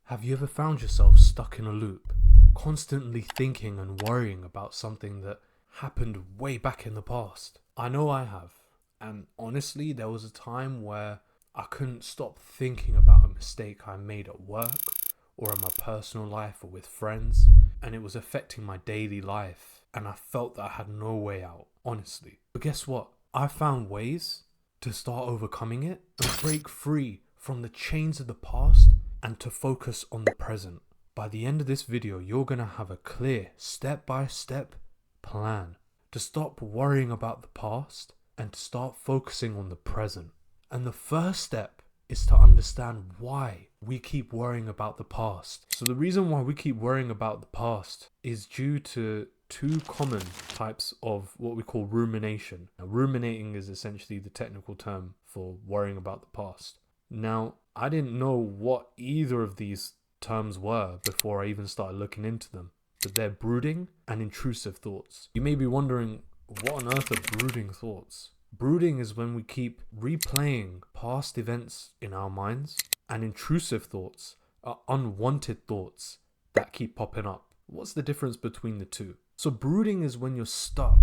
Have you ever found yourself stuck in a loop, constantly thinking and worrying about something that happened way back in the past? I know I have, and honestly, there was a time where I couldn't stop thinking about a mistake I made at work or in my personal life or with friends, and it was affecting my daily life, and I felt that I had no way out, honestly. But guess what? I found ways to start overcoming it and break free from the chains of the past and to focus on the present. By the end of this video, you're going to have a clear step-by-step plan to stop worrying about the past and to start focusing on the present. And the first step is to understand why we keep worrying about the past. So the reason why we keep worrying about the past is due to two common types of what we call rumination. Now, ruminating is essentially the technical term for worrying about the past. Now, I didn't know what either of these terms were before I even started looking into them, but they're brooding and intrusive thoughts. You may be wondering, what on earth are brooding thoughts? Brooding is when we keep replaying past events in our minds, and intrusive thoughts are unwanted thoughts that keep popping up. What's the difference between the two? So brooding is when you're stuck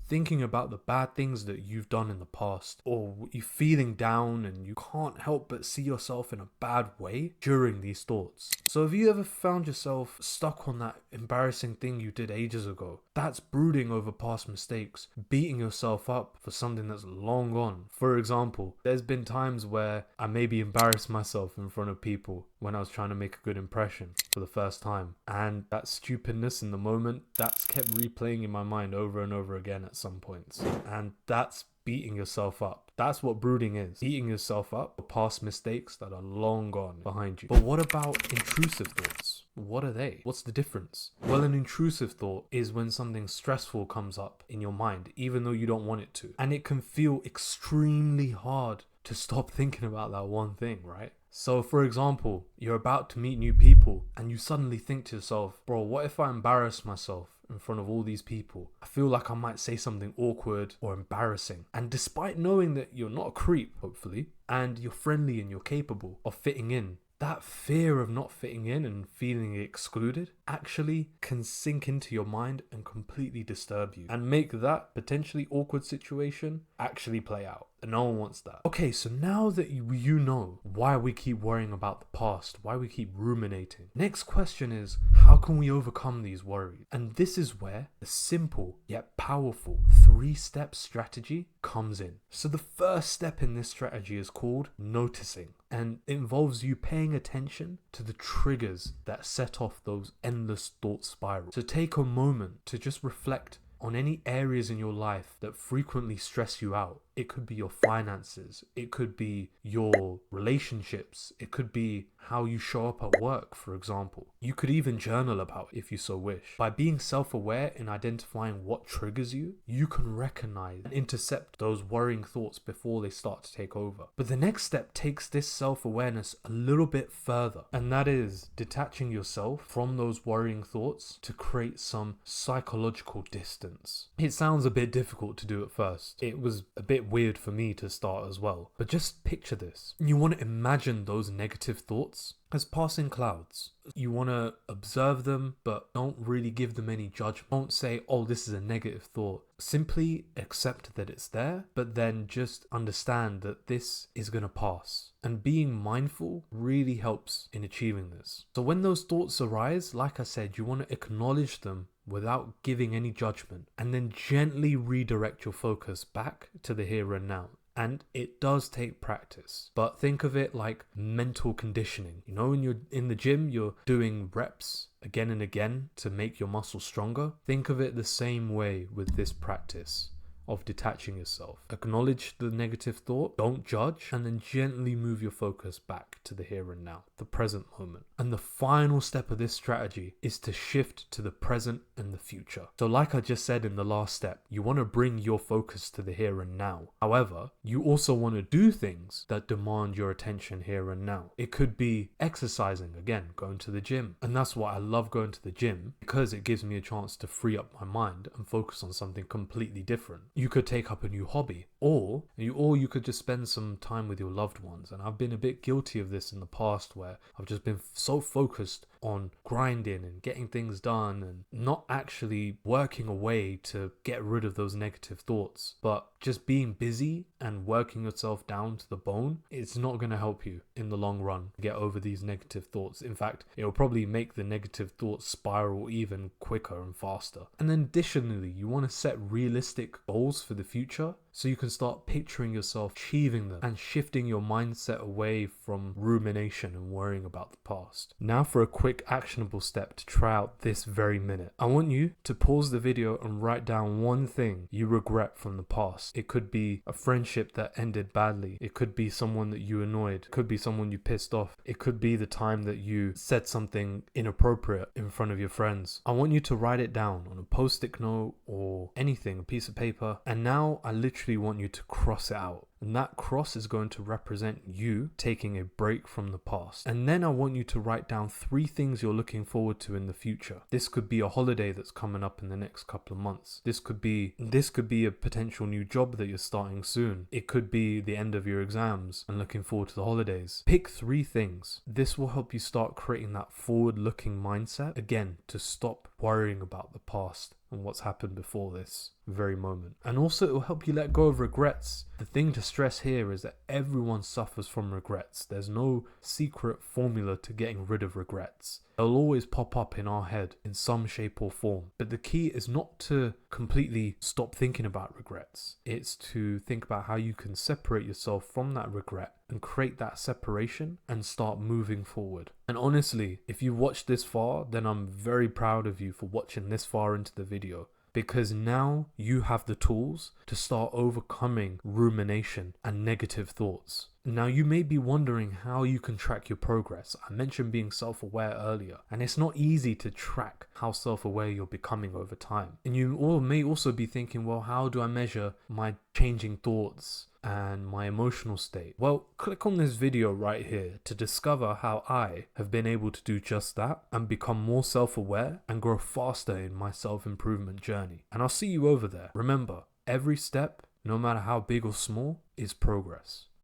thinking about the bad things that you've done in the past, or you're feeling down and you can't help but see yourself in a bad way during these thoughts. So have you ever found yourself stuck on that embarrassing thing you did ages ago? That's brooding over past mistakes, beating yourself up for something that's long gone. For example, there's been times where I maybe embarrassed myself in front of people when I was trying to make a good impression for the first time, and that stupidness in the moment, that's kept replaying in my mind over and over again at some points, and that's beating yourself up. That's what brooding is, beating yourself up for past mistakes that are long gone behind you. But what about intrusive thoughts? What are they? What's the difference? Well, an intrusive thought is when something stressful comes up in your mind, even though you don't want it to, and it can feel extremely hard to stop thinking about that one thing, right? So for example, you're about to meet new people and you suddenly think to yourself, bro, what if I embarrass myself in front of all these people? I feel like I might say something awkward or embarrassing. And despite knowing that you're not a creep, hopefully, and you're friendly and you're capable of fitting in, that fear of not fitting in and feeling excluded actually can sink into your mind and completely disturb you and make that potentially awkward situation actually play out. And no one wants that. Okay, so now that you know why we keep worrying about the past, why we keep ruminating, next question is, how can we overcome these worries? And this is where the simple yet powerful 3-step strategy comes in. So the first step in this strategy is called noticing, and it involves you paying attention to the triggers that set off those endless thought spirals. So take a moment to just reflect on any areas in your life that frequently stress you out. It could be your finances, it could be your relationships, it could be how you show up at work, for example. You could even journal about it if you so wish. By being self-aware and identifying what triggers you, you can recognize and intercept those worrying thoughts before they start to take over. But the next step takes this self-awareness a little bit further, and that is detaching yourself from those worrying thoughts to create some psychological distance. It sounds a bit difficult to do at first. It was a bit weird for me to start as well. But just picture this. You want to imagine those negative thoughts as passing clouds. You want to observe them, but don't really give them any judgment. Don't say, oh, this is a negative thought. Simply accept that it's there, but then just understand that this is going to pass. And being mindful really helps in achieving this. So when those thoughts arise, like I said, you want to acknowledge them without giving any judgment, and then gently redirect your focus back to the here and now. And it does take practice, but think of it like mental conditioning. You know, when you're in the gym, you're doing reps again and again to make your muscles stronger. Think of it the same way with this practice of detaching yourself. Acknowledge the negative thought, don't judge, and then gently move your focus back to the here and now, the present moment. And the final step of this strategy is to shift to the present and the future. So like I just said in the last step, you want to bring your focus to the here and now. However, you also want to do things that demand your attention here and now. It could be exercising, again, going to the gym. And that's why I love going to the gym, because it gives me a chance to free up my mind and focus on something completely different. You could take up a new hobby, or you could just spend some time with your loved ones. And I've been a bit guilty of this in the past, where I've just been so focused on grinding and getting things done and not actually working away to get rid of those negative thoughts. But just being busy and working yourself down to the bone, it's not going to help you in the long run get over these negative thoughts. In fact, it will probably make the negative thoughts spiral even quicker and faster. And then additionally, you want to set realistic goals for the future, so you can start picturing yourself achieving them and shifting your mindset away from rumination and worrying about the past. Now for a quick actionable step to try out this very minute. I want you to pause the video and write down one thing you regret from the past. It could be a friendship that ended badly. It could be someone that you annoyed. It could be someone you pissed off. It could be the time that you said something inappropriate in front of your friends. I want you to write it down on a post-it note or anything, a piece of paper. And now I literally want you to cross it out. And that cross is going to represent you taking a break from the past. And then I want you to write down 3 things you're looking forward to in the future. This could be a holiday that's coming up in the next couple of months. This could be a potential new job that you're starting soon. It could be the end of your exams and looking forward to the holidays. Pick 3 things. This will help you start creating that forward-looking mindset, again, to stop worrying about the past and what's happened before this very moment. And also it will help you let go of regrets. The thing to stress here is that everyone suffers from regrets. There's no secret formula to getting rid of regrets. They'll always pop up in our head in some shape or form. But the key is not to completely stop thinking about regrets. It's to think about how you can separate yourself from that regret and create that separation and start moving forward. And honestly, if you watched this far, then I'm very proud of you for watching this far into the video, because now you have the tools to start overcoming rumination and negative thoughts. Now you may be wondering how you can track your progress. I mentioned being self-aware earlier, and it's not easy to track how self-aware you're becoming over time. And you may also be thinking, well, how do I measure my changing thoughts and my emotional state? Well, click on this video right here to discover how I have been able to do just that and become more self-aware and grow faster in my self-improvement journey. And I'll see you over there. Remember, every step, no matter how big or small, is progress.